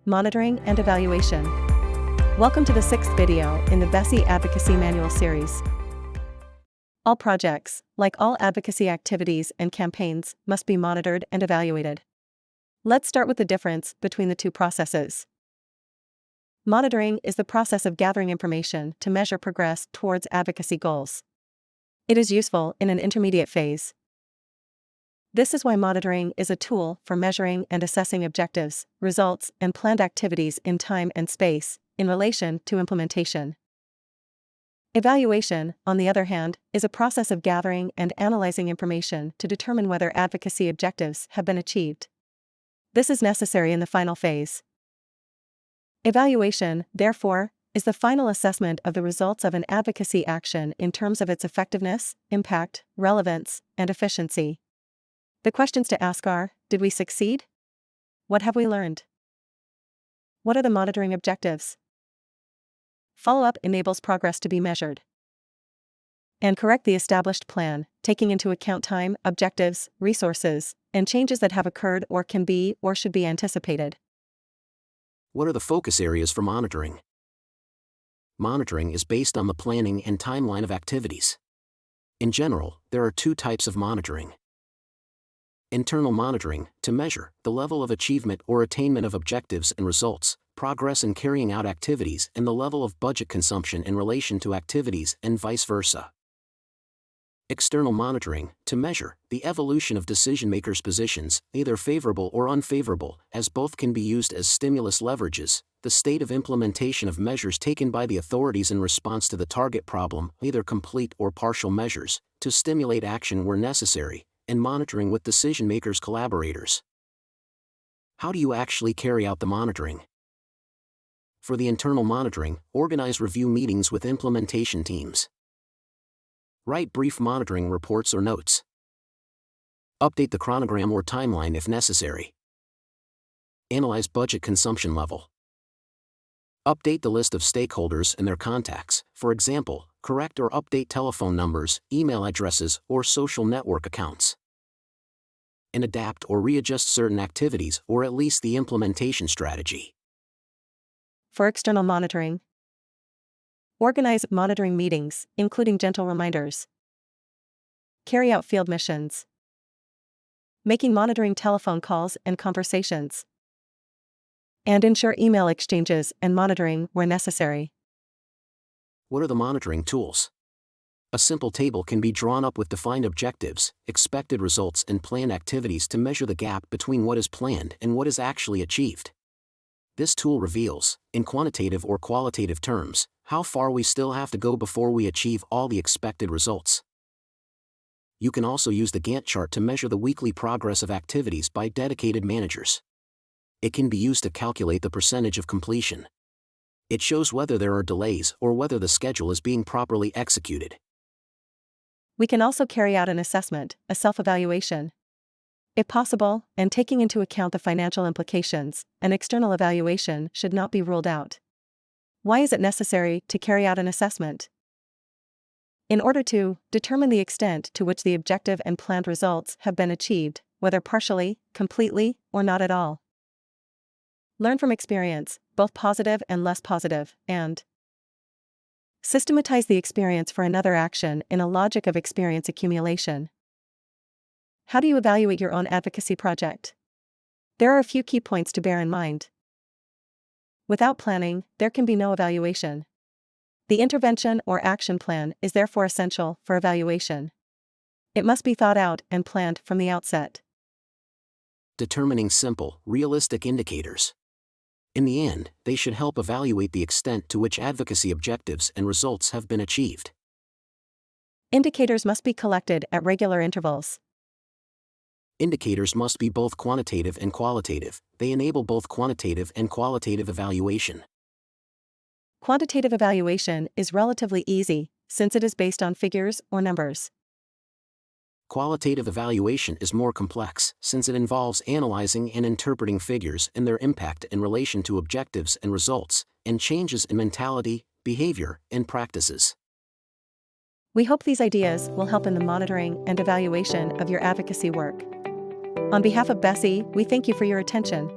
Monitoring and Evaluation. Welcome to the 6th video in the Bessie Advocacy Manual series. All projects, like all advocacy activities and campaigns, must be monitored and evaluated. Let's start with the difference between the two processes. Monitoring is the process of gathering information to measure progress towards advocacy goals. It is useful in an intermediate phase. This is why monitoring is a tool for measuring and assessing objectives, results, and planned activities in time and space, in relation to implementation. Evaluation, on the other hand, is a process of gathering and analyzing information to determine whether advocacy objectives have been achieved. This is necessary in the final phase. Evaluation, therefore, is the final assessment of the results of an advocacy action in terms of its effectiveness, impact, relevance, and efficiency. The questions to ask are: did we succeed? What have we learned? What are the monitoring objectives? Follow-up enables progress to be measured and correct the established plan, taking into account time, objectives, resources, and changes that have occurred or can be or should be anticipated. What are the focus areas for monitoring? Monitoring is based on the planning and timeline of activities. In general, there are two types of monitoring. Internal monitoring, to measure the level of achievement or attainment of objectives and results, progress in carrying out activities, and the level of budget consumption in relation to activities, and vice versa. External monitoring, to measure the evolution of decision-makers' positions, either favorable or unfavorable, as both can be used as stimulus leverages, the state of implementation of measures taken by the authorities in response to the target problem, either complete or partial measures, to stimulate action where necessary, and monitoring with decision-makers' collaborators. How do you actually carry out the monitoring? For the internal monitoring, organize review meetings with implementation teams. Write brief monitoring reports or notes. Update the chronogram or timeline if necessary. Analyze budget consumption level. Update the list of stakeholders and their contacts, for example, correct or update telephone numbers, email addresses, or social network accounts. And adapt or readjust certain activities or at least the implementation strategy. For external monitoring, organize monitoring meetings, including gentle reminders. Carry out field missions. Making monitoring telephone calls and conversations. And ensure email exchanges and monitoring where necessary. What are the monitoring tools? A simple table can be drawn up with defined objectives, expected results, and planned activities to measure the gap between what is planned and what is actually achieved. This tool reveals, in quantitative or qualitative terms, how far we still have to go before we achieve all the expected results. You can also use the Gantt chart to measure the weekly progress of activities by dedicated managers. It can be used to calculate the percentage of completion. It shows whether there are delays or whether the schedule is being properly executed. We can also carry out an assessment, a self-evaluation. If possible, and taking into account the financial implications, an external evaluation should not be ruled out. Why is it necessary to carry out an assessment? In order to determine the extent to which the objective and planned results have been achieved, whether partially, completely, or not at all. Learn from experience, both positive and less positive, and systematize the experience for another action in a logic of experience accumulation. How do you evaluate your own advocacy project? There are a few key points to bear in mind. Without planning, there can be no evaluation. The intervention or action plan is therefore essential for evaluation. It must be thought out and planned from the outset. Determining simple, realistic indicators. In the end, they should help evaluate the extent to which advocacy objectives and results have been achieved. Indicators must be collected at regular intervals. Indicators must be both quantitative and qualitative. They enable both quantitative and qualitative evaluation. Quantitative evaluation is relatively easy, since it is based on figures or numbers. Qualitative evaluation is more complex, since it involves analyzing and interpreting figures and their impact in relation to objectives and results, and changes in mentality, behavior, and practices. We hope these ideas will help in the monitoring and evaluation of your advocacy work. On behalf of Bessie, we thank you for your attention.